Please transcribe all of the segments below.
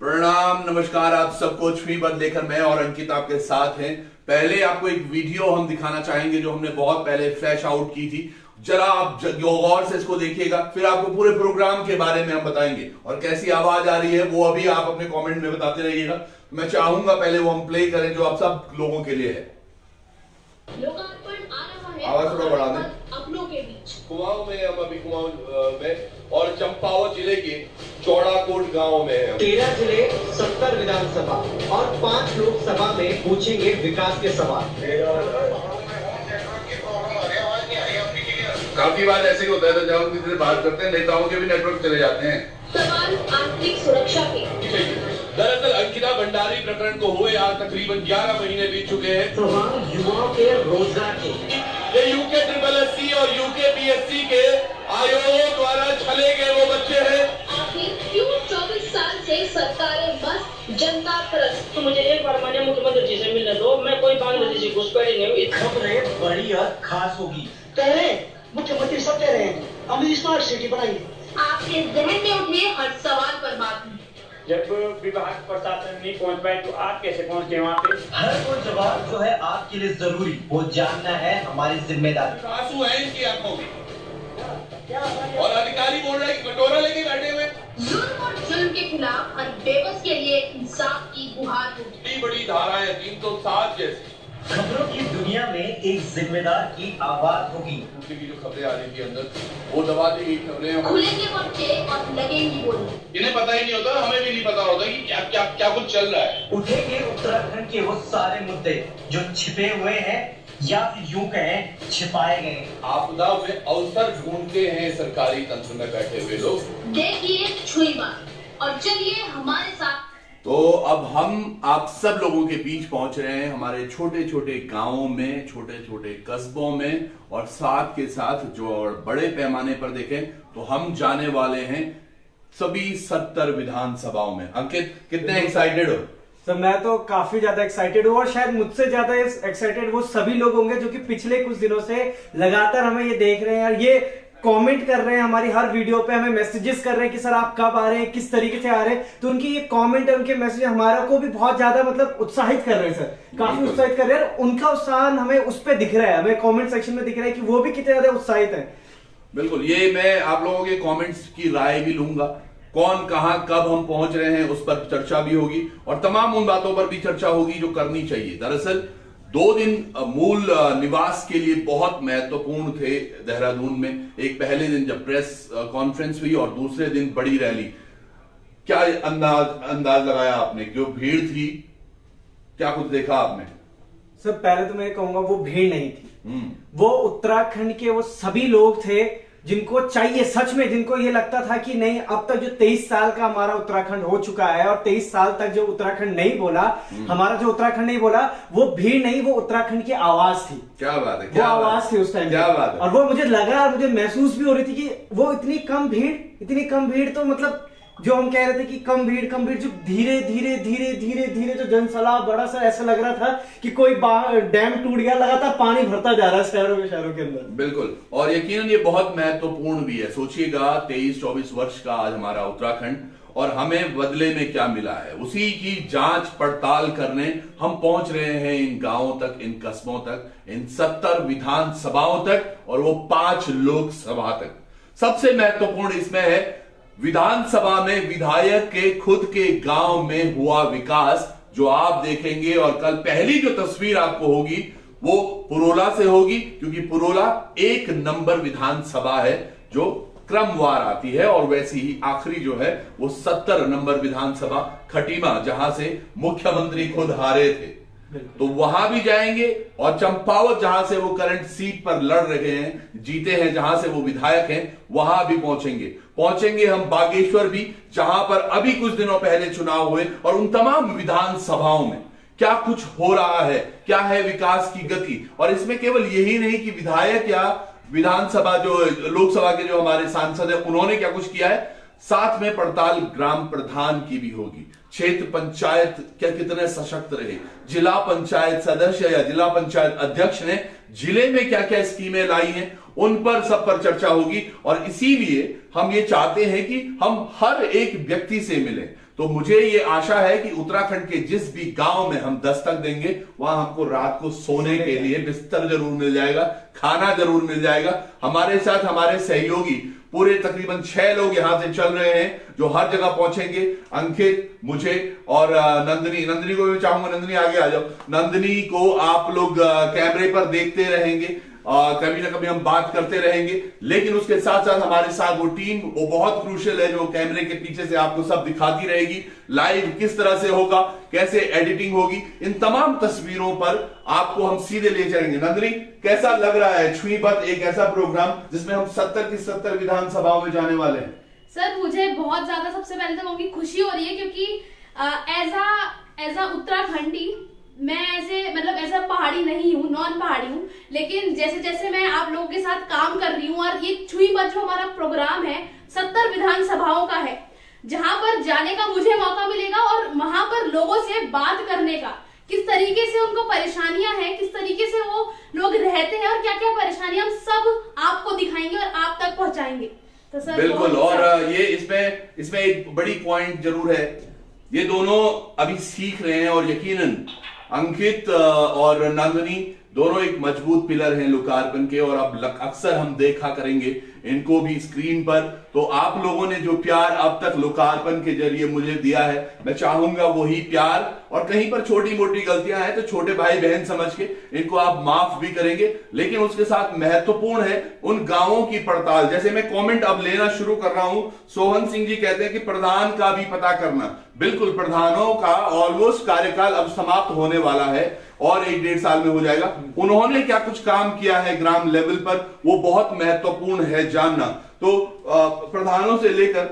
प्रणाम, नमस्कार आप सबको। छुई बद लेकर मैं और अंकित आपके साथ हैं। पहले आपको एक वीडियो हम दिखाना चाहेंगे जो हमने बहुत पहले फ्लैश आउट की थी। जरा आप गौर से इसको देखिएगा, फिर आपको पूरे प्रोग्राम के बारे में हम बताएंगे और कैसी आवाज आ रही है वो अभी आप अपने कमेंट में बताते रहिएगा। मैं चाहूंगा पहले वो हम प्ले करें जो आप सब लोगों के लिए है। लोकार्पण आ रहा है, आवाज थोड़ा बढ़ा दें। अपनों के बीच कुमाऊं में हम अभी कुमाऊं में और चंपावत जिले के चौड़ाकोट गांव में है। 13 जिले 70 विधानसभा और 5 लोकसभा में पूछेंगे विकास के सवाल। काफी बार ऐसे ही होता है जब हम किसी से बात करते हैं नेताओं के भी नेटवर्क चले जाते हैं। सवाल आंतरिक सुरक्षा के। दरअसल अंकिता भंडारी प्रकरण को हुए आज तकरीबन 11 महीने बीत चुके हैं। सवाल युवाओं के रोजगार के। ये यूके SSSC और यूके PSC के आयोगों द्वारा छले गए वो बच्चे हैं। आखिर क्यों 24 साल से सरकारें मस्त जनता परस्त। तो मुझे एक बार माननीय मुख्यमंत्री जी से मिलने दो, मैं कोई बांग्लादेशी घुसपैठी नहीं हुई। खबरें बड़ी और खास होगी। कह रहे हैं मुख्यमंत्री सब कह रहे हैं हम स्मार्ट सिटी बनाएंगे। आपके जहन में उठे हर सवाल पर बात। जब विभाग प्रशासन नहीं पहुंच पाए तो आप कैसे पहुंचे वहाँ पे? हर कोई जवाब जो है आपके लिए जरूरी वो जानना है हमारी जिम्मेदारी। आंसू है इनकी आंखों में और अधिकारी बोल रहे हैं कि कटोरा लेके बैठे हुए। जुल्म और जुल्म के खिलाफ हर बेबस के लिए इंसाफ की गुहार होगी। बड़ी बड़ी धाराएं 307 जैसी खबरों की दुनिया में एक जिम्मेदार की आवाज होगी। की जो खबरें आ रही थी अंदर वो दबा दी गई खबरें। खुलेंगे पर्चे और लगेंगी बोलने। इन्हें पता ही नहीं होता, हमें भी नहीं पता होता कि क्या क्या क्या कुछ चल रहा है। उठेंगे उत्तराखंड के वो सारे मुद्दे जो छिपे हुए हैं या फिर यूं कहें छिपाए गए। आपदा में अवसर ढूंढते हैं सरकारी तंत्र में बैठे हुए लोग। देखिए छुई बात और चलिए हमारे साथ। तो अब हम आप सब लोगों के बीच पहुंच रहे हैं हमारे छोटे छोटे गांवों में, छोटे छोटे कस्बों में, और साथ के साथ जो बड़े पैमाने पर देखें तो हम जाने वाले हैं सभी 70 विधानसभाओं में। अंकित, कितने एक्साइटेड हो? सर मैं तो काफी ज्यादा एक्साइटेड हूँ और शायद मुझसे ज्यादा एक्साइटेड वो सभी लोग होंगे जो कि पिछले कुछ दिनों से लगातार हमें ये देख रहे हैं और ये कमेंट कर रहे हैं हमारी हर वीडियो पे, हमें मैसेजेस कर रहे हैं कि सर आप कब आ रहे हैं, किस तरीके से आ रहे हैं। तो उनकी ये कमेंट है, उनके मैसेज हमारा को भी बहुत ज्यादा मतलब उत्साहित कर रहे हैं सर, काफी उत्साहित कर रहे हैं। उनका उत्साह हमें उस पर दिख रहा है, हमें कमेंट सेक्शन में दिख रहा है कि वो भी कितने ज्यादा उत्साहित है। बिल्कुल, ये मैं आप लोगों के कमेंट्स की राय भी लूंगा। कौन कहां कब हम पहुंच रहे हैं उस पर चर्चा भी होगी और तमाम उन बातों पर भी चर्चा होगी जो करनी चाहिए। दरअसल 2 दिन मूल निवास के लिए बहुत महत्वपूर्ण थे देहरादून में। एक पहले दिन जब प्रेस कॉन्फ्रेंस हुई और दूसरे दिन बड़ी रैली। क्या अंदाज लगाया आपने? जो भीड़ थी, क्या कुछ देखा आपने? सर पहले तो मैं कहूंगा वो भीड़ नहीं थी, वो उत्तराखंड के वो सभी लोग थे जिनको चाहिए सच में, जिनको ये लगता था कि नहीं अब तक जो 23 साल का हमारा उत्तराखंड हो चुका है और 23 साल तक जो उत्तराखंड नहीं बोला, हमारा जो उत्तराखंड नहीं बोला, वो भीड़ नहीं, वो उत्तराखंड की आवाज थी। क्या बात है, वो आवाज थी उस टाइम। क्या बात है। और वो मुझे लगा, मुझे महसूस भी हो रही थी कि वो इतनी कम भीड़ तो मतलब जो हम कह रहे थे कि कम भीड़, जो धीरे धीरे जो जनसैलाब बड़ा सा ऐसा लग रहा था कि कोई डैम टूट गया, लगातार पानी भरता जा रहा है शहरों के अंदर। बिल्कुल, और यकीनन ये बहुत महत्वपूर्ण भी है। सोचिएगा 23-24 वर्ष का आज हमारा उत्तराखंड और हमें बदले में क्या मिला है, उसी की जांच पड़ताल करने हम पहुंच रहे हैं इन गांवों तक, इन कस्बों तक, इन 70 विधानसभाओं तक और वो 5 लोकसभा तक। सबसे महत्वपूर्ण इसमें है विधानसभा में विधायक के खुद के गांव में हुआ विकास जो आप देखेंगे। और कल पहली जो तस्वीर आपको होगी वो पुरोला से होगी, क्योंकि पुरोला 1 नंबर विधानसभा है जो क्रमवार आती है, और वैसी ही आखिरी जो है वो 70 नंबर विधानसभा खटीमा, जहां से मुख्यमंत्री खुद हारे थे, तो वहां भी जाएंगे। और चंपावत जहां से वो करंट सीट पर लड़ रहे हैं, जीते हैं, जहां से वो विधायक हैं, वहां भी पहुंचेंगे हम बागेश्वर भी, जहां पर अभी कुछ दिनों पहले चुनाव हुए, और उन तमाम विधानसभाओं में क्या कुछ हो रहा है, क्या है विकास की गति। और इसमें केवल यही नहीं कि विधायक या विधानसभा जो लोकसभा के जो हमारे सांसद है उन्होंने क्या कुछ किया है, साथ में पड़ताल ग्राम प्रधान की भी होगी। क्षेत्र पंचायत क्या कितने सशक्त रहे, जिला पंचायत सदस्य या जिला पंचायत अध्यक्ष ने जिले में क्या क्या स्कीमें लाई हैं, उन पर सब पर चर्चा होगी। और इसीलिए हम ये चाहते हैं कि हम हर एक व्यक्ति से मिलें। तो मुझे ये आशा है कि उत्तराखंड के जिस भी गांव में हम दस्तक देंगे वहां हमको रात को सोने के लिए बिस्तर जरूर मिल जाएगा, खाना जरूर मिल जाएगा। हमारे साथ हमारे सहयोगी पूरे तकरीबन 6 लोग यहां से चल रहे हैं जो हर जगह पहुंचेंगे। अंकित, मुझे और नंदिनी को भी चाहूंगा, नंदिनी आगे आ जाओ। नंदिनी को आप लोग कैमरे पर देखते रहेंगे, कभी ना कभी हम बात करते रहेंगे, लेकिन उसके साथ साथ हमारे साथ वो टीम वो बहुत क्रूशियल है जो कैमरे के पीछे से आपको सब दिखाती रहेगी। लाइव किस तरह से होगा, कैसे एडिटिंग होगी, इन तमाम तस्वीरों पर आपको हम सीधे ले जाएंगे। नंदिनी, कैसा लग रहा है छुईबत, एक ऐसा प्रोग्राम जिसमें हम 70 की 70 विधानसभाओं में जाने वाले हैं? सर मुझे बहुत ज्यादा, सबसे पहले तो कहूंगी खुशी हो रही है, क्योंकि एज अ उत्तराखंडी मैं ऐसा पहाड़ी नहीं हूँ, नॉन पहाड़ी हूँ, लेकिन जैसे जैसे मैं आप लोगों के साथ काम कर रही हूँ और ये छुईबत जो हमारा प्रोग्राम है 70 विधानसभाओं का है, जहां पर जाने का मुझे मौका मिलेगा और वहां पर लोगों से बात करने का, किस तरीके से उनको परेशानियां हैं, किस तरीके से वो लोग रहते हैं और क्या क्या परेशानियां, हम सब आपको दिखाएंगे और आप तक पहुंचाएंगे। तो सर बिल्कुल, और ये इसमें एक बड़ी पॉइंट जरूर है, ये दोनों अभी सीख रहे हैं और यकीनन अंकित और नंदिनी दोनों एक मजबूत पिलर हैं लोकार्पण के, और अब अक्सर हम देखा करेंगे इनको भी स्क्रीन पर। तो आप लोगों ने जो प्यार अब तक लोकार्पण के जरिए मुझे दिया है, मैं चाहूंगा वही प्यार, और कहीं पर छोटी मोटी गलतियां हैं तो छोटे भाई बहन समझ के इनको आप माफ भी करेंगे, लेकिन उसके साथ महत्वपूर्ण है उन गांवों की पड़ताल। जैसे मैं कमेंट अब लेना शुरू कर रहा हूं, सोहन सिंह जी कहते हैं कि प्रधान का भी पता करना। बिल्कुल, प्रधानों का ऑलमोस्ट कार्यकाल अब समाप्त होने वाला है और 1-1.5 साल में हो जाएगा। उन्होंने क्या कुछ काम किया है ग्राम लेवल पर, वो बहुत महत्वपूर्ण है जानना। तो प्रधानों से लेकर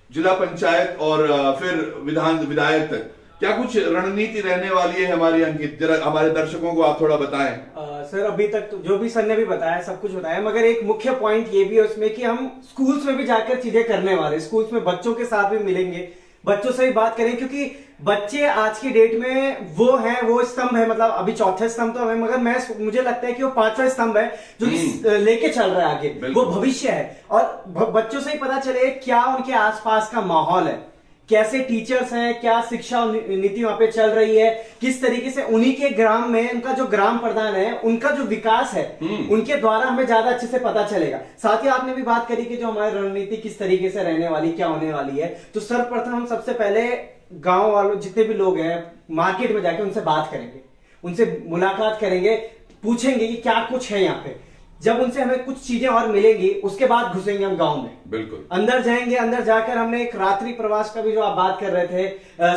जिला पंचायत और फिर विधायक तक क्या कुछ रणनीति रहने वाली है हमारी? अंकित, जरा हमारे दर्शकों को आप थोड़ा बताएं। सर अभी तक तो जो भी सर ने भी बताया सब कुछ बताया, मगर एक मुख्य पॉइंट ये भी है उसमें कि हम स्कूल्स में भी जाकर चीजें करने वाले, स्कूल्स में बच्चों के साथ भी मिलेंगे, बच्चों से भी बात करें, क्योंकि बच्चे आज की डेट में वो स्तंभ है, मतलब अभी चौथे स्तंभ तो है, मगर मुझे लगता है कि वो 5वां स्तंभ है जो कि लेके चल रहा है आगे, वो भविष्य है। और बच्चों से ही पता चले क्या उनके आसपास का माहौल है, कैसे टीचर्स हैं, क्या शिक्षा नीति वहां पे चल रही है, किस तरीके से उन्हीं के ग्राम में उनका जो ग्राम प्रधान है उनका जो विकास है उनके द्वारा हमें ज्यादा अच्छे से पता चलेगा। साथ ही आपने भी बात करी कि जो हमारी रणनीति किस तरीके से रहने वाली, क्या होने वाली है। तो सर्वप्रथम हम सबसे पहले गांव वालों जितने भी लोग हैं मार्केट में जाके उनसे बात करेंगे, उनसे मुलाकात करेंगे, पूछेंगे कि क्या कुछ है यहाँ पे। जब उनसे हमें कुछ चीजें और मिलेंगी उसके बाद घुसेंगे हम गांव में, बिल्कुल अंदर जाएंगे। अंदर जाकर हमने एक रात्रि प्रवास का भी जो आप बात कर रहे थे,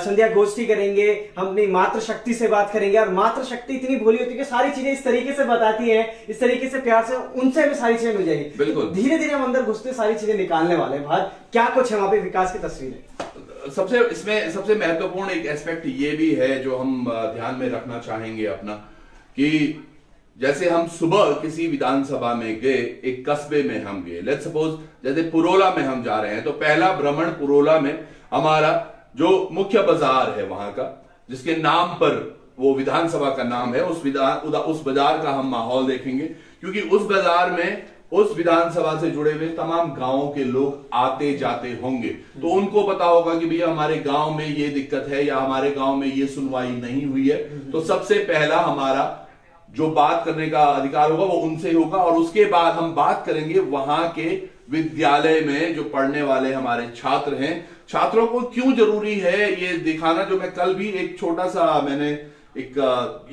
संध्या गोष्ठी करेंगे, हम अपनी मातृशक्ति से बात करेंगे। और मातृशक्ति इतनी भोली होती है कि सारी चीजें इस तरीके से बताती है, इस तरीके से प्यार से उनसे हमें सारी चीजें मिल जाएगी। बिल्कुल, धीरे धीरे हम अंदर घुसते सारी चीजें निकालने वाले हैं बाहर, क्या कुछ है वहां पे विकास की तस्वीर है। सबसे महत्वपूर्ण एक एस्पेक्ट ये भी है जो हम ध्यान में रखना चाहेंगे अपना, कि जैसे हम सुबह किसी विधानसभा में गए, एक कस्बे में हम गए, लेट्स सपोज जैसे पुरोला में हम जा रहे हैं, तो पहला भ्रमण पुरोला में हमारा जो मुख्य बाजार है वहां का, जिसके नाम पर वो विधानसभा का नाम है, उस बाजार का हम माहौल देखेंगे, क्योंकि उस बाजार में उस विधानसभा से जुड़े हुए तमाम गांवों के लोग आते जाते होंगे, तो उनको पता होगा कि भैया हमारे गांव में ये दिक्कत है या हमारे गांव में ये सुनवाई नहीं हुई है। तो सबसे पहला हमारा जो बात करने का अधिकार होगा वो उनसे होगा, और उसके बाद हम बात करेंगे वहां के विद्यालय में जो पढ़ने वाले हमारे छात्र हैं, छात्रों को क्यों जरूरी है ये दिखाना। जो मैं कल भी एक छोटा सा मैंने एक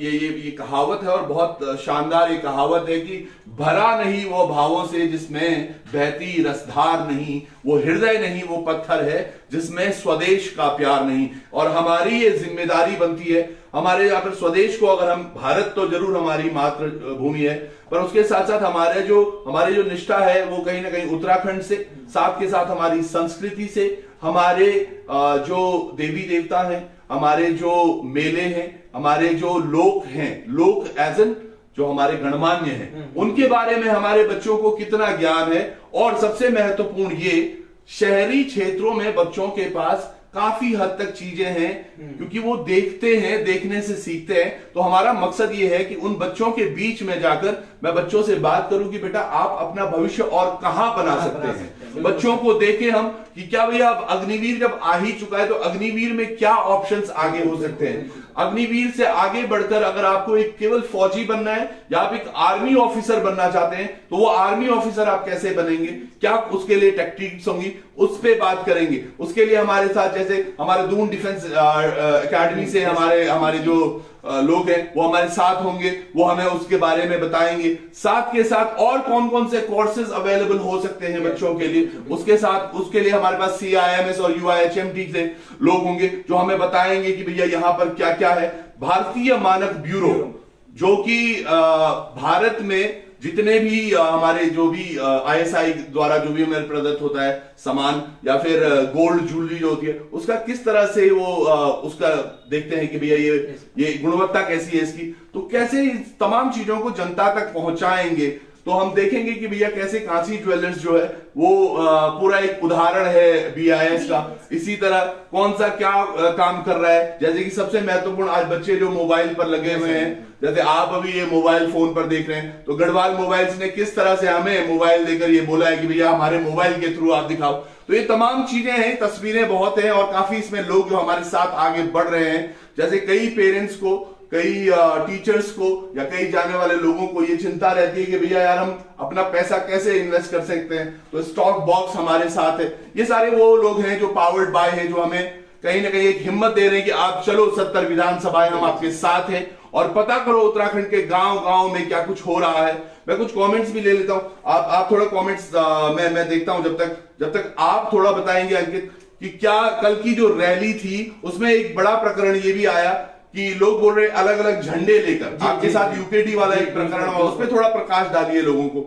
ये कहावत है और बहुत शानदार ये कहावत है कि भरा नहीं वो भावों से जिसमें बहती रसधार नहीं, वो हृदय नहीं वो पत्थर है जिसमें स्वदेश का प्यार नहीं। और हमारी ये जिम्मेदारी बनती है हमारे यहाँ पर स्वदेश को, अगर हम भारत तो जरूर हमारी मातृभूमि है, पर उसके साथ साथ हमारी जो निष्ठा है वो कहीं ना कहीं उत्तराखंड से, साथ के साथ हमारी संस्कृति से, हमारे जो देवी देवता हैं, हमारे जो मेले हैं, हमारे जो लोक हैं, लोक एज एन जो हमारे गणमान्य हैं, उनके बारे में हमारे बच्चों को कितना ज्ञान है। और सबसे महत्वपूर्ण ये शहरी क्षेत्रों में बच्चों के पास काफी हद तक चीजें हैं, क्योंकि वो देखते हैं, देखने से सीखते हैं। तो हमारा मकसद ये है कि उन बच्चों के बीच में जाकर मैं बच्चों से बात करूं कि बेटा आप अपना भविष्य और कहां बना सकते हैं। बच्चों को देखें हम कि क्या भैया अब अग्निवीर जब आ ही चुका है तो अग्निवीर में क्या ऑप्शंस आगे हो सकते हैं। अग्निवीर से आगे बढ़कर अगर आपको एक केवल फौजी बनना है या आप एक आर्मी ऑफिसर बनना चाहते हैं तो वो आर्मी ऑफिसर आप कैसे बनेंगे, क्या उसके लिए टेक्टिक्स होंगी, उस पे बात करेंगे। उसके लिए हमारे साथ जैसे हमारे दून डिफेंस एकेडमी से हमारे जो लोग हैं वो हमारे साथ होंगे, वो हमें उसके बारे में बताएंगे। साथ के साथ और कौन कौन से कोर्सेज अवेलेबल हो सकते हैं बच्चों के लिए, उसके लिए हमारे पास CIMS और UIHMT से लोग होंगे जो हमें बताएंगे कि भैया यहाँ पर क्या क्या है। भारतीय मानक ब्यूरो जो कि भारत में जितने भी हमारे जो भी ISI द्वारा जो भी हमें प्रदत्त होता है सामान या फिर गोल्ड ज्वेलरी जो होती है उसका किस तरह से वो उसका देखते हैं कि भैया ये गुणवत्ता कैसी है इसकी, तो कैसे इस तमाम चीजों को जनता तक पहुंचाएंगे। तो हम देखेंगे कि भैया कैसे कांची ज्वेलर्स जो है वो पूरा एक उदाहरण है BIS का। इसी तरह कौन सा क्या काम कर रहा है, जैसे कि सबसे महत्वपूर्ण आज बच्चे जो मोबाइल पर लगे हुए हैं, जैसे आप अभी ये मोबाइल फोन पर देख रहे हैं तो गढ़वाल मोबाइल्स ने किस तरह से हमें मोबाइल देकर ये बोला है कि भैया हमारे मोबाइल के थ्रू आप दिखाओ। तो ये तमाम चीजें हैं, तस्वीरें बहुत हैं और काफी इसमें लोग जो हमारे साथ आगे बढ़ रहे हैं, जैसे कई पेरेंट्स को, कई टीचर्स को या कई जाने वाले लोगों को ये चिंता रहती है कि भैया यार हम अपना पैसा कैसे इन्वेस्ट कर सकते हैं, तो स्टॉक बॉक्स हमारे साथ है। ये सारे वो लोग हैं जो पावर्ड बाय है, जो हमें कहीं ना कहीं एक हिम्मत दे रहे हैं कि आप चलो 70 विधानसभाएं हम आपके साथ हैं और पता करो उत्तराखंड के गांव में क्या कुछ हो रहा है। मैं कुछ कमेंट्स भी ले लेता हूं, आप थोड़ा कमेंट्स मैं देखता हूं जब तक आप थोड़ा बताएंगे अंकित कि क्या कल की जो रैली थी उसमें एक बड़ा प्रकरण ये भी आया कि लोग बोल रहे अलग अलग झंडे लेकर, आपके साथ UKD वाला एक प्रकरण हुआ, उस पर थोड़ा प्रकाश डालिए लोगों को।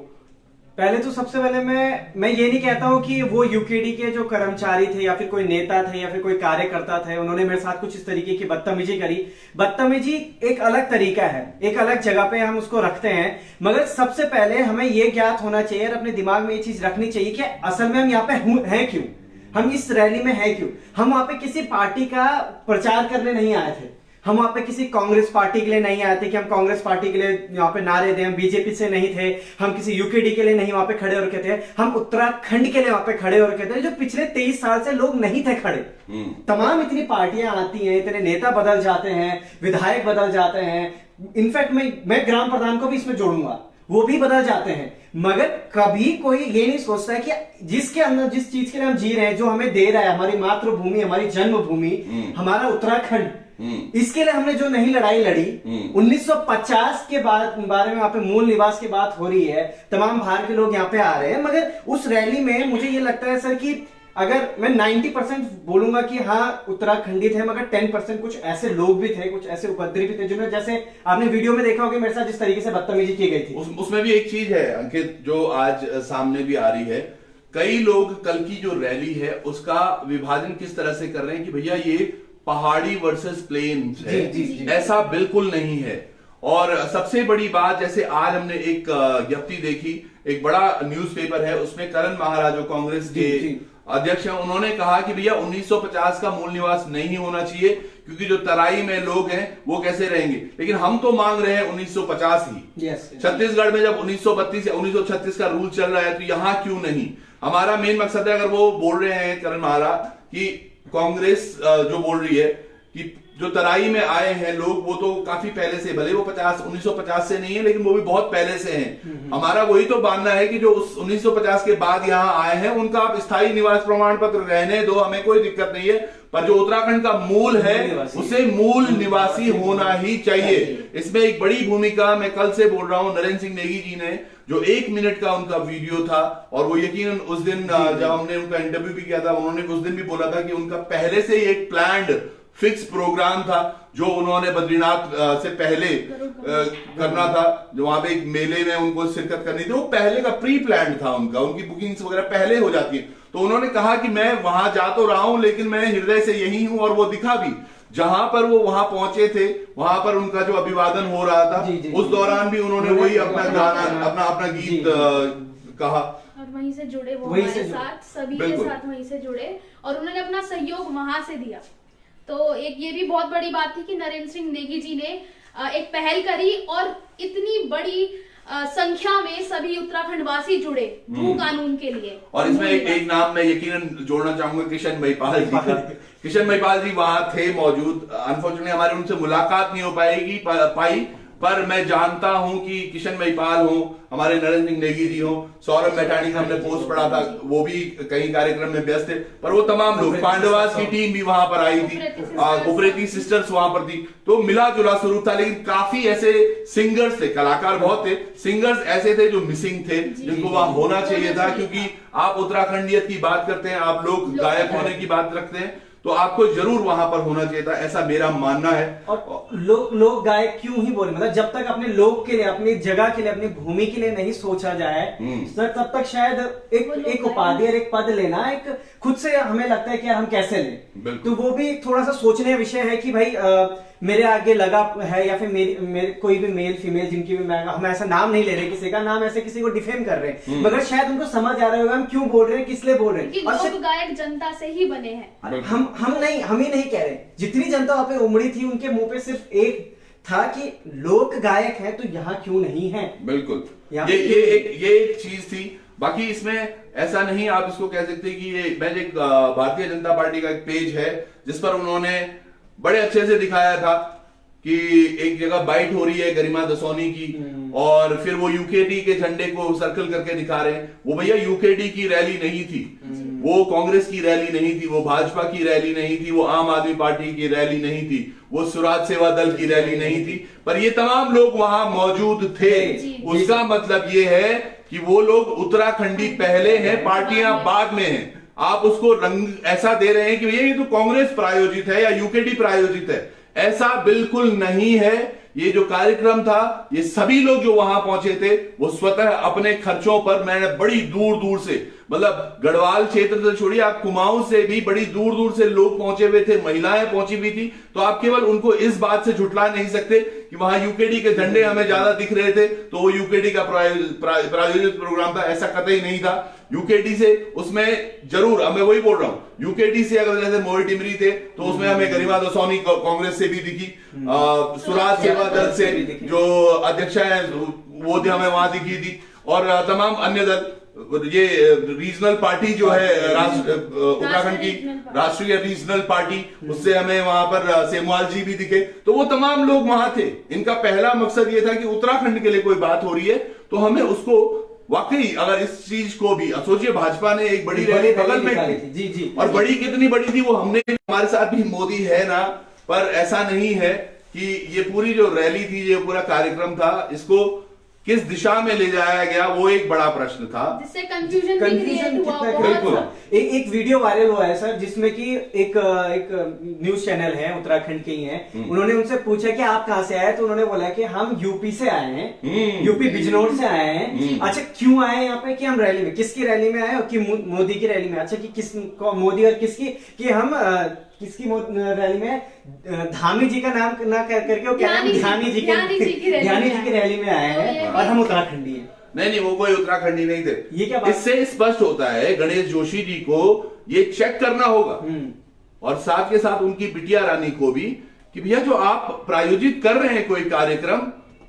पहले तो सबसे पहले मैं ये नहीं कहता हूं कि वो UKD के जो कर्मचारी थे या फिर कोई नेता थे या फिर कोई कार्यकर्ता थे उन्होंने मेरे साथ कुछ इस तरीके की बदतमीजी करी। बदतमीजी एक अलग तरीका है, एक अलग जगह पे हम उसको रखते हैं, मगर सबसे पहले हमें ये ज्ञात होना चाहिए और अपने दिमाग में ये चीज रखनी चाहिए कि असल में हम यहाँ पे हैं क्यों, हम इस रैली में हैं क्यों। हम वहां पे किसी पार्टी का प्रचार करने नहीं आए थे, हम वहां पे किसी कांग्रेस पार्टी के लिए नहीं आए थे कि हम कांग्रेस पार्टी के लिए यहाँ पे नारे दें, हम BJP से नहीं थे, हम किसी UKD के लिए नहीं वहां पे खड़े हो रखे थे, हम उत्तराखंड के लिए वहां पे खड़े हो रखे थे, जो पिछले 23 साल से लोग नहीं थे खड़े। तमाम इतनी पार्टियां आती हैं, इतने नेता बदल जाते हैं, विधायक बदल जाते हैं, इनफैक्ट मैं ग्राम प्रधान को भी इसमें जोड़ूंगा, वो भी बदल जाते हैं, मगर कभी कोई ये नहीं सोचता है कि जिसके अंदर जिस चीज के लिए हम जी रहे हैं, जो हमें दे रहा है, हमारी मातृभूमि, हमारी जन्मभूमि, हमारा उत्तराखंड, इसके लिए हमने जो नहीं लड़ाई लड़ी। 1950 के बारे में वहां पे मूल निवास की बात हो रही है, तमाम बाहर के लोग यहाँ पे आ रहे हैं, मगर उस रैली में मुझे ये लगता है सर कि अगर मैं 90% बोलूंगा कि हाँ उत्तराखंडी थे, मगर 10% कुछ ऐसे लोग भी थे, कुछ ऐसे उपद्रवी भी थे जिन्होंने, जैसे आपने वीडियो में देखा होगा मेरे साथ जिस तरीके से बदतमीजी की गई थी। उसमें भी एक चीज है अंकित जो आज सामने भी आ रही है, कई लोग कल की जो रैली है उसका विभाजन किस तरह से कर रहे हैं कि भैया ये पहाड़ी वर्सेस प्लेन है। जी। ऐसा बिल्कुल नहीं है। और सबसे बड़ी बात, जैसे आज हमने एक ज्ञप्ति देखी, एक बड़ा न्यूज़पेपर है, उसमें करण महाराज जो कांग्रेस के अध्यक्ष हैं, उन्होंने कहा कि भैया 1950 का मूल निवास नहीं होना चाहिए क्योंकि जो तराई में लोग हैं वो कैसे रहेंगे, लेकिन हम तो मांग रहे हैं 1950 ही। छत्तीसगढ़ में जब 1932 या 1936 का रूल चल रहा है तो यहां क्यों नहीं। हमारा मेन मकसद है, अगर वो बोल रहे हैं करण महाराज कि कांग्रेस जो बोल रही है कि जो तराई में आए हैं लोग वो तो काफी पहले से, भले वो 1950 से नहीं है लेकिन वो भी बहुत पहले से हैं। हमारा वही तो मानना है कि जो उस 1950 के बाद यहाँ आए हैं उनका आप स्थायी निवास प्रमाण पत्र रहने दो, हमें कोई दिक्कत नहीं है, पर जो उत्तराखंड का मूल है उसे मूल निवासी होना ही चाहिए। इसमें एक बड़ी भूमिका, मैं कल से बोल रहा हूँ, नरेंद्र सिंह नेगी जी ने जो 1 मिनट का उनका वीडियो था, और वो यकीनन उस दिन जब हमने उनका इंटरव्यू भी किया था उन्होंने उस दिन भी बोला था कि उनका पहले से ही एक प्लान्ड फिक्स प्रोग्राम था जो उन्होंने बद्रीनाथ से पहले करना था, जो वहां पे एक मेले में उनको शिरकत करनी थी, वो पहले का प्री प्लान था उनका, उनकी बुकिंग्स वगैरह पहले हो जाती है। तो उन्होंने कहा कि मैं वहां जा तो रहा हूं लेकिन मैं हृदय से यही हूं, और वो दिखा भी, जहां पर वो वहां पहुंचे थे वहां पर उनका जो अभिवादन हो रहा था उस दौरान भी उन्होंने वही अपना गाना अपना गीत कहा और वहीं से जुड़े, वो हमारे साथ सभी के साथ वहीं से जुड़े और उन्होंने अपना सहयोग वहां से दिया। तो एक ये भी बहुत बड़ी बात थी कि नरेंद्र सिंह नेगी जी ने एक पहल करी और इतनी बड़ी संख्या में सभी उत्तराखंड वासी जुड़े भू कानून के लिए। और इसमें एक नाम मैं यकीनन जोड़ना चाहूंगा, किशन महिपाल जी का। किशन महिपाल जी वहां थे मौजूद। अनफॉर्चुनेटली हमारी उनसे मुलाकात नहीं हो पाई, पर मैं जानता हूं कि किशन महिपाल हो, हमारे नरेंद्र सिंह नेगी जी हो, सौरभ मैठाणी का हमने पोस्ट पढ़ा था, वो भी कई कार्यक्रम में व्यस्त थे, पर वो तमाम लोग, पांडवास की टीम भी वहां पर आई थी, उप्रेती सिस्टर्स वहां पर थी, तो मिला जुला स्वरूप था। लेकिन काफी ऐसे सिंगर्स थे, कलाकार बहुत थे, सिंगर्स ऐसे थे जो मिसिंग थे, जिनको वहां होना चाहिए था। क्योंकि आप उत्तराखंडियत की बात करते हैं, आप लोग गायक होने की बात रखते हैं, तो आपको जरूर वहां पर होना चाहिए था, ऐसा मेरा मानना है। और लोग गायक क्यों ही बोले, मतलब जब तक अपने लोग के लिए, अपनी जगह के लिए, अपनी भूमि के लिए नहीं सोचा जाए सर, तब तक शायद एक उपाधि और एक पद लेना एक खुद से हमें लगता है कि हम कैसे लें। तो वो भी थोड़ा सा सोचने का विषय है कि भाई मेरे आगे लगा है, या फिर मेरे कोई भी मेल फीमेल, जिनकी भी हम ऐसा नाम नहीं ले रहे, किसी का नाम ऐसे किसी को डिफेम कर रहे हैं, मगर शायद उनको समझ आ रहा होगा हम क्यों बोल रहे हैं, किस लिए बोल रहे हैं। और गायक जनता से ही बने हैं। हम ही नहीं कह रहे, जितनी जनता वहां पे उमड़ी थी उनके मुंह पे सिर्फ एक था कि लोक गायक है तो यहाँ क्यों नहीं है। बिल्कुल, ये एक चीज थी। बाकी इसमें ऐसा नहीं आप इसको कह सकते कि ये, मैं एक भारतीय जनता पार्टी का एक पेज है जिस पर उन्होंने बड़े अच्छे से दिखाया था कि एक जगह बाइट हो रही है गरिमा दसौनी की, और फिर वो यूकेडी के झंडे को सर्कल करके दिखा रहे हैं। वो भैया यूकेडी की रैली नहीं थी, वो कांग्रेस की रैली नहीं थी, वो भाजपा की रैली नहीं थी, वो आम आदमी पार्टी की रैली नहीं थी, वो स्वराज सेवा दल की रैली नहीं थी, पर ये तमाम लोग वहां मौजूद थे। उसका मतलब ये है कि वो लोग उत्तराखंडी पहले हैं, पार्टियां बाद में हैं। आप उसको रंग ऐसा दे रहे हैं कि भैया ये तो कांग्रेस प्रायोजित है या यूकेडी प्रायोजित है, ऐसा बिल्कुल नहीं है। ये जो कार्यक्रम था, ये सभी लोग जो वहां पहुंचे थे वो स्वतः अपने खर्चों पर, मैंने बड़ी दूर दूर से, मतलब गढ़वाल क्षेत्र से छोड़िए, आप कुमाऊं से भी बड़ी दूर दूर से लोग पहुंचे हुए थे, महिलाएं पहुंची हुई थी। तो आप केवल उनको इस बात से झुठला नहीं सकते कि वहां यूकेडी के झंडे हमें ज्यादा दिख रहे थे तो वो यूकेडी का प्रायोजित प्रोग्राम था, ऐसा कतई नहीं था। यूकेडी से उसमें जरूर, मैं वही बोल रहा हूं, यूकेडी से अगर जैसे मोहित टिमरी थे तो उसमें हमें गरिमा दसौनी कांग्रेस से भी दिखी, स्वराज सेवा दल से जो अध्यक्ष है वो हमें वहां दिखी थी, और तमाम अन्य दल, ये रीजनल पार्टी जो है उत्तराखंड की राष्ट्रीय रीजनल पार्टी, उससे हमें वहां पर सेमवाल जी भी दिखे। तो वो तमाम लोग वहां थे। इनका पहला मकसद ये था कि उत्तराखंड के लिए कोई बात हो रही है तो हमें उसको वाकई, अगर इस चीज को भी सोचिए, भाजपा ने एक बड़ी रैली बगल में की जी, और बड़ी कितनी बड़ी थी वो हमने, हमारे साथ भी मोदी है ना, पर ऐसा नहीं है कि ये पूरी जो रैली थी, ये पूरा कार्यक्रम था, इसको किस दिशा में ले जाया गया वो एक बड़ा प्रश्न था, जिससे कंफ्यूजन बिल्कुल। एक वीडियो वायरल हुआ है सर, जिसमें कि एक न्यूज चैनल है, उत्तराखंड के ही हैं, उन्होंने उनसे पूछा कि आप कहां से आए, तो उन्होंने बोला कि हम यूपी से आए हैं, यूपी बिजनौर से आए हैं। अच्छा, क्यों आए यहाँ पे, कि हम रैली में, किसकी रैली में आए, और कि मोदी की रैली में। अच्छा, कि किस मोदी और किसकी, कि हम किसकी रैली में, धामी जी का नाम ना करके वो क्या, ध्यानी जी की रैली में आए हैं, और हम उत्तराखंडी हैं। नहीं, वो कोई उत्तराखंडी नहीं थे। ये क्या बात? इससे स्पष्ट होता है गणेश जोशी जी को ये चेक करना होगा, और साथ के साथ उनकी बिटिया रानी को भी, कि भैया जो आप प्रायोजित कर रहे हैं कोई कार्यक्रम,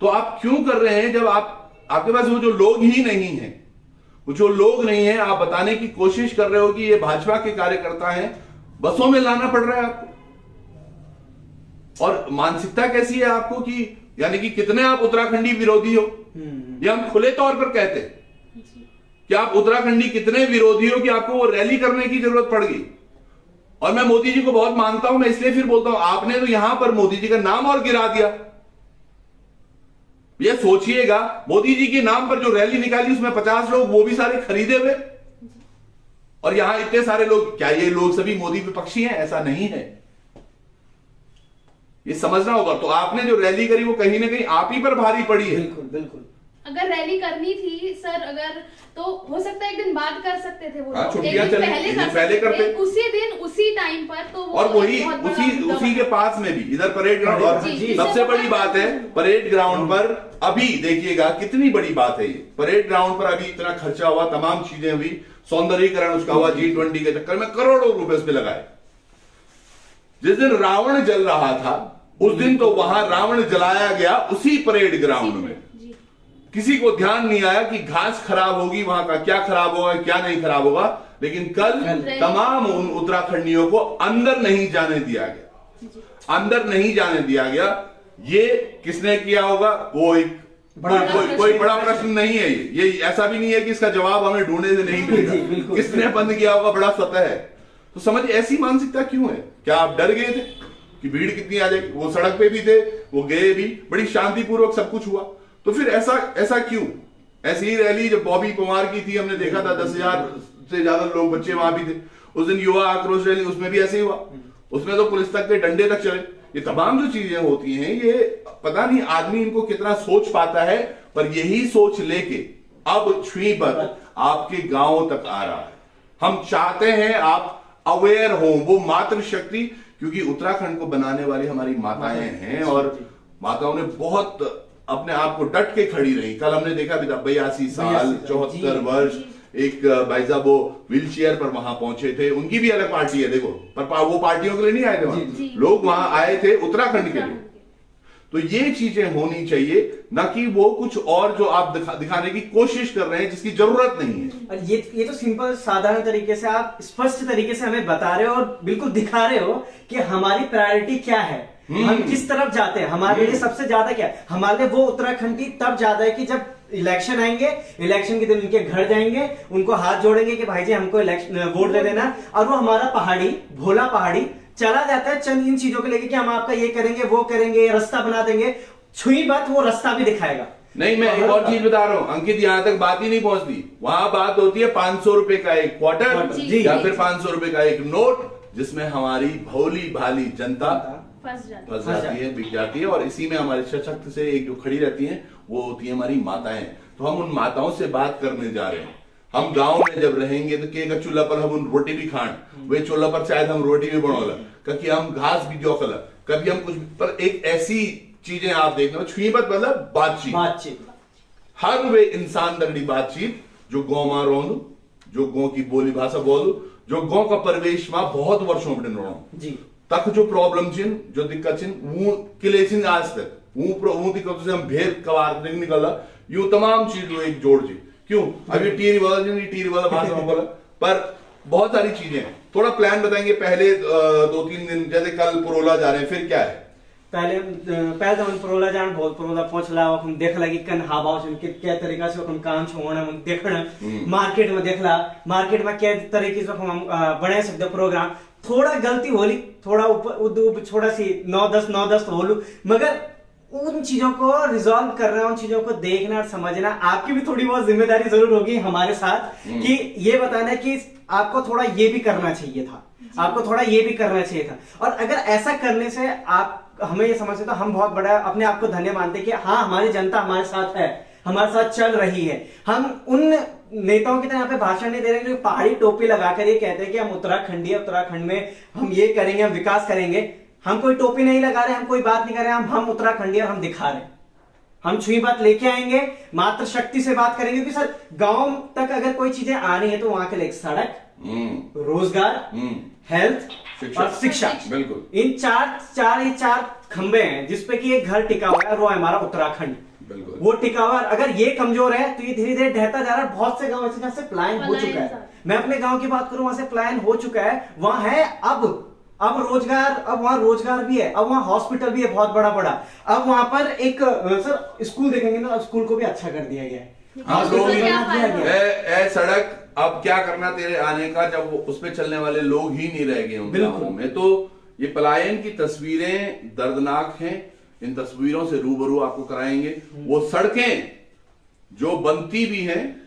तो आप क्यों कर रहे हैं जब आपके पास वो जो लोग ही नहीं है, वो जो लोग नहीं है, आप बताने की कोशिश कर रहे हो कि ये भाजपा के कार्यकर्ता हैं, बसों में लाना पड़ रहा है आपको। और मानसिकता कैसी है आपको, कि यानी कि कितने आप उत्तराखंडी विरोधी हो, ये हम खुले तौर पर कहते हैं कि आप उत्तराखंडी कितने विरोधी हो कि आपको वो रैली करने की जरूरत पड़ गई। और मैं मोदी जी को बहुत मानता हूं, मैं इसलिए फिर बोलता हूं, आपने तो यहां पर मोदी जी का नाम और गिरा दिया। ये सोचिएगा, मोदी जी के नाम पर जो रैली निकाली उसमें 50 लोग, वो भी सारे खरीदे हुए, और यहां इतने सारे लोग, क्या ये लोग सभी मोदी विपक्षी हैं? ऐसा नहीं है, ये समझना होगा। तो आपने जो रैली करी वो कहीं ना कहीं आप ही पर भारी पड़ी है। बिल्कुल बिल्कुल। अगर रैली करनी थी सर, अगर तो हो सकता है एक दिन बाद कर सकते थे, वो छुट्टियां पहले करते उसी दिन उसी टाइम पर, तो वो और वही उसी के पास में भी इधर परेड ग्राउंड, और सबसे बड़ी बात है परेड ग्राउंड पर अभी देखिएगा कितनी बड़ी बात है, ये परेड ग्राउंड पर अभी इतना खर्चा हुआ, तमाम चीजें हुई, सौंदर्यीकरण उसका हुआ, G20 के चक्कर में करोड़ों रुपए उस पे लगाए। जिस दिन रावण जल रहा था उस दिन तो वहां रावण जलाया गया उसी परेड ग्राउंड में। किसी को ध्यान नहीं आया कि घास खराब होगी, वहां का क्या खराब होगा, क्या नहीं खराब होगा। लेकिन कल तमाम उन उत्तराखंडियों को अंदर नहीं जाने दिया गया, अंदर नहीं जाने दिया गया। ये किसने किया होगा, वो एक कोई बड़ा प्रश्न नहीं है। ये ऐसा भी नहीं है कि इसका जवाब हमें ढूंढने से नहीं मिलेगा। किसने बंद किया होगा, बड़ा स्वतः है। तो समझ, ऐसी मानसिकता क्यों है? क्या आप डर गए थे कि भीड़ कितनी आ जाएगी? वो सड़क पे भी थे, वो गए भी, बड़ी शांतिपूर्वक सब कुछ हुआ। तो फिर ऐसा क्यों? ऐसी ही रैली जब बॉबी पवार की थी, हमने देखा था 10,000 से ज्यादा लोग, बच्चे वहां भी थे। उस दिन युवा आक्रोश रैली, उसमें भी ऐसे ही हुआ। उसमें तो पुलिस तक के डंडे तक चले। ये तमाम जो चीजें होती हैं, ये पता नहीं आदमी इनको कितना सोच पाता है, पर यही सोच लेके अब छुईपत आपके गांवों तक आ रहा है। हम चाहते हैं आप अवेयर हो, वो मातृशक्ति, क्योंकि उत्तराखंड को बनाने वाली हमारी माताएं हैं और माताओं ने बहुत अपने आप को डट के खड़ी रही। कल हमने देखा भी था 82 साल 74 वर्ष एक भाई साहब वो व्हील चेयर पर वहां पहुंचे थे। उनकी भी अलग पार्टी है, देखो, पर वो पार्टियों के लिए नहीं आए थे वहां, लोग वहां आए थे उत्तराखंड के लिए। तो ये चीजें होनी चाहिए, ना कि वो कुछ और जो आप दिखाने की कोशिश कर रहे हैं जिसकी जरूरत नहीं है। और ये तो सिंपल साधारण तरीके से आप स्पष्ट तरीके से हमें बता रहे हो और बिल्कुल दिखा रहे हो कि हमारी प्रायोरिटी क्या है, हम किस तरफ जाते हैं। हमारे लिए सबसे ज्यादा क्या है, हमारे लिए वो उत्तराखंडी तब ज्यादा है कि जब इलेक्शन आएंगे, इलेक्शन के दिन उनके घर जाएंगे, उनको हाथ जोड़ेंगे कि भाई जी हमको वोट दे देना। और वो हमारा पहाड़ी, भोला पहाड़ी चला जाता है चंद इन चीजों को लेके कि हम आपका ये करेंगे, वो करेंगे, रास्ता बना देंगे। छुई बात, वो रास्ता भी दिखाएगा। नहीं, मैं एक और चीज बता रहा हूं अंकित, यहां तक बात ही नहीं पहुंचती। वहां बात होती है 500 रुपए का एक क्वार्टर या फिर 500 रुपए का एक नोट, जिसमें हमारी भोली भाली जनता फंस जाती है, बिक जाती है। और इसी में हमारे सशक्त से एक जो खड़ी रहती हैं वो होती है हमारी माताएं। तो हम उन माताओं से बात करने जा रहे हैं। हम गांव में जब रहेंगे तो के चूल्हा पर हम रोटी भी खान, वे चूल्हा पर शायद हम रोटी भी बनौला, कभी हम घास भी जो खला, कभी हम कुछ, पर एक ऐसी चीजें आप देखना, छुईबत मतलब बातचीत। हर वे इंसान दगड़ी बातचीत जो गौ मां रोंदू, जो गौ की बोली भाषा बोलू, जो गौ का परिवेश मां बहुत वर्षों में जी तक जो प्रॉब्लम चिन, जो दिक्कत चिन, वो किले चिन आज तक वो दिक्कत से हम भेद कवार निकला, यूं तमाम चीज एक जोड़ जी। क्यों अभी टीरी वाला भाषा में बोला, पर बहुत सारी चीजें हैं। थोड़ा प्लान बताएंगे। पहले 2-3 दिन, जैसे कल पुरोला जा रहे हैं, फिर क्या है? पहले तो हम पुरोला जान बहुत पुरोला पहुंचला, हम देखला कि कन हावा से क्या तरीका से हम काम छोड़ना, हम देखना मार्केट में देखला, मार्केट में क्या तरीके से हम बना सकते प्रोग्राम। थोड़ा गलती होली, थोड़ा ऊपर थोड़ा सी 9-10 होलू, मगर उन चीजों को रिजॉल्व करना, उन चीजों को देखना और समझना, आपकी भी थोड़ी बहुत जिम्मेदारी जरूर होगी हमारे साथ कि ये बताना कि आपको थोड़ा ये भी करना चाहिए था, आपको थोड़ा ये भी करना चाहिए था। और अगर ऐसा करने से आप हमें ये समझते तो हम बहुत बड़ा अपने आप को धन्य मानते कि हाँ हमारी जनता हमारे साथ है, हमारे साथ चल रही है। हम उन नेताओं की तरह यहाँ पे भाषण नहीं दे रहे जो पहाड़ी टोपी लगाकर ये कहते हैं कि हम उत्तराखंडी है, उत्तराखंड में हम ये करेंगे, हम विकास करेंगे। हम कोई टोपी नहीं लगा रहे, हम कोई बात नहीं कर रहे, हम उत्तराखंडी और हम दिखा रहे हैं। हम छुई बात लेके आएंगे, मात्र शक्ति से बात करेंगे। क्योंकि सर गांव तक अगर कोई चीजें आ रही है तो वहां के लिए सड़क, रोजगार, हेल्थ और शिक्षा, बिल्कुल इन चार खंबे हैं जिसपे कि एक घर टिका हुआ है, वो है हमारा उत्तराखंड। वो टिका हुआ, अगर ये कमजोर है तो ये धीरे धीरे ढहता जा रहा है। बहुत से गांव जहां से पलायन हो चुका है, मैं अपने गांव की बात करूं, वहां से पलायन हो चुका है। वहां है अब रोजगार, अब वहां रोजगार भी है, अब वहां हॉस्पिटल भी है बहुत बड़ा। अब वहां पर एक सर स्कूल देखेंगे ना, स्कूल को भी अच्छा कर दिया गया है। सड़क अब क्या करना तेरे आने का, जब उस पे चलने वाले लोग ही नहीं रह गए उन गांवों में। तो ये पलायन की तस्वीरें दर्दनाक हैं, इन तस्वीरों से रूबरू आपको कराएंगे। वो सड़कें जो बनती भी हैं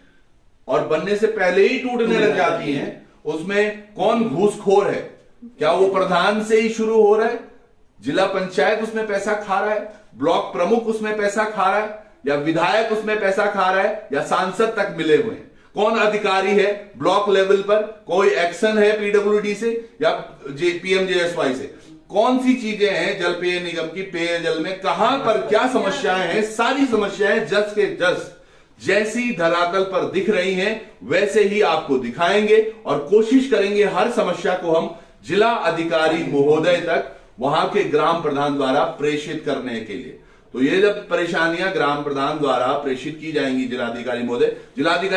और बनने से पहले ही टूटने लग जाती हैं, उसमें कौन घूसखोर है? क्या वो प्रधान से ही शुरू हो रहा है, जिला पंचायत उसमें पैसा खा रहा है, ब्लॉक प्रमुख उसमें पैसा खा रहा है, या विधायक उसमें पैसा खा रहा है, या सांसद तक मिले हुए हैं? कौन अधिकारी है ब्लॉक लेवल पर? कोई एक्शन है पीडब्ल्यूडी से या पीएमजेएसवाई से? कौन सी चीजें हैं जल पेय निगम की पेयजल में, कहां पर क्या समस्याएं हैं? सारी समस्याएं जस के जस जैसी धरातल पर दिख रही हैं वैसे ही आपको दिखाएंगे और कोशिश करेंगे हर समस्या को हम जिला अधिकारी महोदय तक, वहां के ग्राम प्रधान द्वारा प्रेषित करने के लिए। तो ये जब परेशानियां ग्राम प्रधान द्वारा प्रेषित की जाएंगी जिलाधिकारी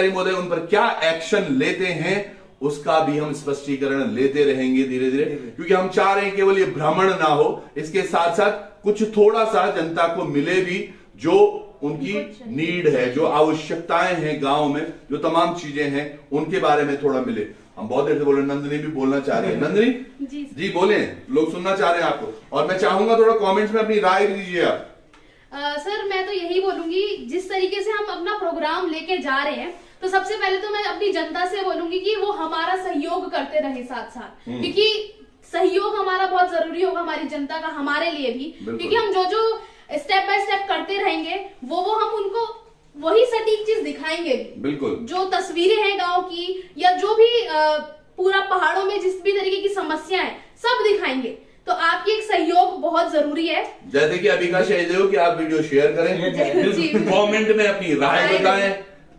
महोदय उन पर क्या एक्शन लेते हैं उसका भी हम स्पष्टीकरण लेते रहेंगे धीरे धीरे, क्योंकि हम चाह रहे हैं केवल ये भ्रमण ना हो, इसके साथ साथ कुछ थोड़ा सा जनता को मिले भी जो उनकी नीड है, जो आवश्यकताएं हैं गांव में, जो तमाम चीजें हैं उनके बारे में थोड़ा मिले। हम बहुत देर से बोल रहे हैं, नंदिनी भी बोलना चाह रहे हैं। नंदिनी जी बोले, लोग सुनना चाह रहे हैं आपको, और मैं चाहूंगा थोड़ा कमेंट्स में अपनी राय दीजिए आप। सर मैं तो यही बोलूंगी, जिस तरीके से हम अपना प्रोग्राम लेके जा रहे हैं, तो सबसे पहले तो मैं अपनी जनता से बोलूंगी कि वो हमारा सहयोग करते रहे साथ साथ, क्योंकि सहयोग हमारा बहुत जरूरी होगा, हमारी जनता का, हमारे लिए भी, क्योंकि हम जो जो स्टेप बाय स्टेप करते रहेंगे वो हम उनको वही सटीक चीज दिखाएंगे। बिल्कुल, जो तस्वीरें हैं गांव की या जो भी पूरा पहाड़ों में जिस भी तरीके की समस्या है सब दिखाएंगे। तो आपकी एक सहयोग बहुत जरूरी है। जैसे कि अभी का सहयोग कि आप वीडियो शेयर करें, कमेंट में अपनी राय बताएं,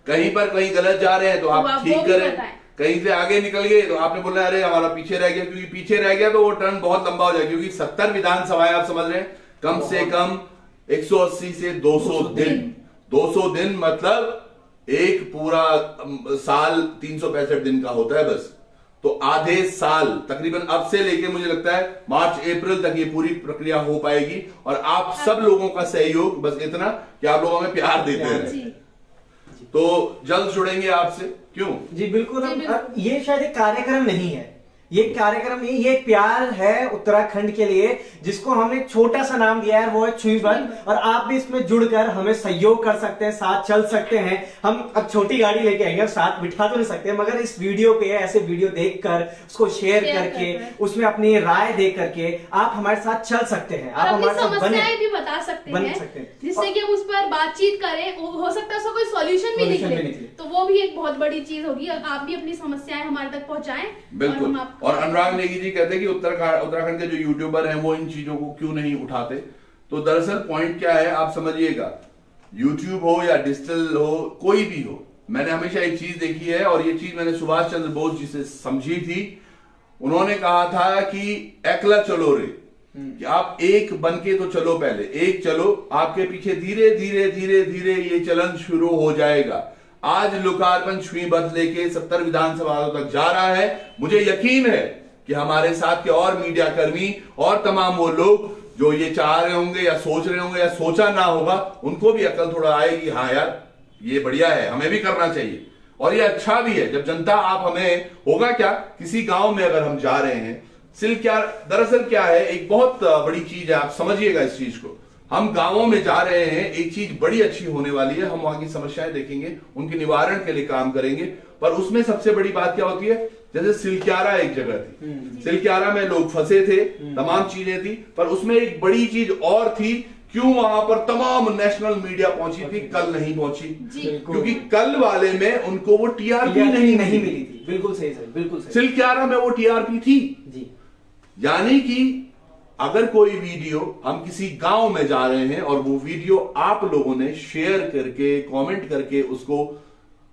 कहीं पर कहीं गलत जा रहे हैं तो आप ठीक करें, कहीं से आगे निकल गए तो आपने बोला अरे हमारा पीछे रह गया, क्योंकि पीछे रह गया तो वो टर्न बहुत लंबा हो जाएगा, क्योंकि 70 विधानसभाएं आप समझ रहे हैं, कम से कम 180 से 200 दिन 200 दिन मतलब एक पूरा साल 365 दिन का होता है बस। तो आधे साल तकरीबन अब से लेके मुझे लगता है मार्च अप्रैल तक ये पूरी प्रक्रिया हो पाएगी, और आप सब लोगों का सहयोग, बस इतना कि आप लोगों में प्यार देते हैं, तो जल्द जुड़ेंगे आपसे। क्यों जी बिल्कुल, ये शायद एक कार्यक्रम नहीं है, ये कार्यक्रम नहीं, ये प्यार है उत्तराखंड के लिए, जिसको हमने छोटा सा नाम दिया है, वो है छुई बंद। और आप भी इसमें जुड़कर हमें सहयोग कर सकते हैं, साथ चल सकते हैं। हम अब छोटी गाड़ी लेके आएंगे, साथ बिठा तो नहीं सकते, मगर इस वीडियो पे ऐसे वीडियो देखकर उसको शेयर करके उसमें अपनी राय दे करके आप हमारे साथ चल सकते हैं, आप हमारे साथ समस्याएं भी बता सकते हैं, जिससे कि हम उस पर बातचीत करें, हो सकता है उसका कोई सॉल्यूशन भी निकले, तो वो भी एक बहुत बड़ी चीज होगी। आप भी अपनी समस्याएं हमारे तक पहुंचाएं। बिल्कुल, और अनुराग नेगी जी कहते हैं कि उत्तराखंड के जो यूट्यूबर हैं वो इन चीजों को क्यों नहीं उठाते। तो दरअसल पॉइंट क्या है आप समझिएगा, यूट्यूब हो या डिजिटल हो, कोई भी हो, मैंने हमेशा एक चीज देखी है, और ये चीज मैंने सुभाष चंद्र बोस जी से समझी थी। उन्होंने कहा था कि एकला चलो रे, कि आप एक बन के तो चलो, पहले एक चलो, आपके पीछे धीरे धीरे धीरे धीरे ये चलन शुरू हो जाएगा। आज लोकार्पण छुईबंद लेके 70 विधानसभाओं तक जा रहा है। मुझे यकीन है कि हमारे साथ के और मीडिया कर्मी और तमाम वो लोग जो ये चाह रहे होंगे या सोच रहे होंगे या सोचा ना होगा, उनको भी अकल थोड़ा आएगी, हाँ यार ये बढ़िया है, हमें भी करना चाहिए, और ये अच्छा भी है। जब जनता आप हमें, होगा क्या, किसी गांव में अगर हम जा रहे हैं, दरअसल क्या है, एक बहुत बड़ी चीज है, आप समझिएगा इस चीज को। हम गांवों में जा रहे हैं, एक चीज बड़ी अच्छी होने वाली है, हम वहां की समस्याएं देखेंगे, उनके निवारण के लिए काम करेंगे, पर उसमें सबसे बड़ी बात क्या होती है, जैसे सिलक्यारा एक जगह थी, सिलक्यारा में लोग फंसे थे, तमाम चीजें थी, पर उसमें एक बड़ी चीज और थी, क्यों वहां पर तमाम नेशनल मीडिया पहुंची थी, कल नहीं पहुंची, क्योंकि कल वाले में उनको वो टीआरपी नहीं मिली थी। बिल्कुल सही सर, बिल्कुल सही। सिलक्यारा में वो टीआरपी थी जी। यानी कि अगर कोई वीडियो, हम किसी गांव में जा रहे हैं और वो वीडियो आप लोगों ने शेयर करके, कमेंट करके उसको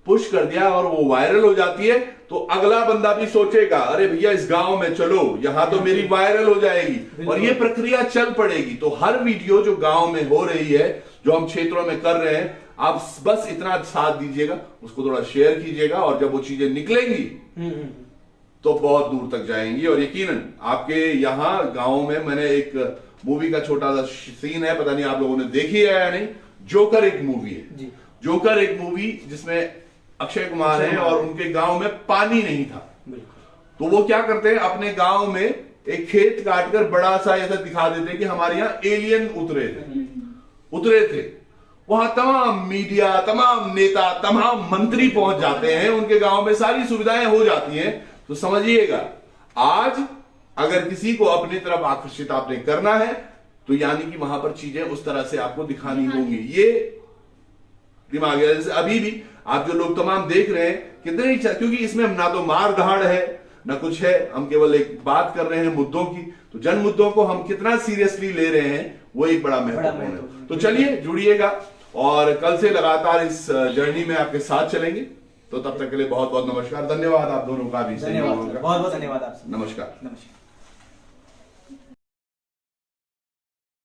पुश कर दिया और वो वायरल हो जाती है, तो अगला बंदा भी सोचेगा अरे भैया इस गांव में चलो, यहां तो मेरी वायरल हो जाएगी, और ये प्रक्रिया चल पड़ेगी। तो हर वीडियो जो गांव में हो रही है, जो हम क्षेत्रों में कर रहे हैं, आप बस इतना साथ दीजिएगा, उसको थोड़ा शेयर कीजिएगा, और जब वो चीजें निकलेंगी तो बहुत दूर तक जाएंगी। और यकीनन आपके यहाँ गांव में, मैंने एक मूवी का छोटा सा सीन है, पता नहीं आप लोगों ने देखी है या नहीं, जोकर एक मूवी है, जोकर एक मूवी जिसमें अक्षय कुमार है, और उनके गांव में पानी नहीं था, तो वो क्या करते हैं, अपने गांव में एक खेत काटकर बड़ा सा ऐसा दिखा देते हैं कि हमारे यहाँ एलियन उतरे थे। वहां तमाम मीडिया, तमाम नेता, तमाम मंत्री पहुंच जाते हैं, उनके गांव में सारी सुविधाएं हो जाती हैं। तो समझिएगा, आज अगर किसी को अपनी तरफ आकर्षित आपने करना है, तो यानी कि वहां पर चीजें उस तरह से आपको दिखानी होंगी, ये दिमाग है। जैसे अभी भी आप जो लोग तमाम देख रहे हैं, कितने, क्योंकि इसमें ना तो मार धाड़ है ना कुछ है, हम केवल एक बात कर रहे हैं मुद्दों की, तो जन मुद्दों को हम कितना सीरियसली ले रहे हैं वो एक बड़ा महत्वपूर्ण है। तो चलिए जुड़िएगा, और कल से लगातार इस जर्नी में आपके साथ चलेंगे। तो तब तक के लिए बहुत बहुत नमस्कार, धन्यवाद आप दोनों का भी, बहुत बहुत धन्यवाद आपसे, नमस्कार।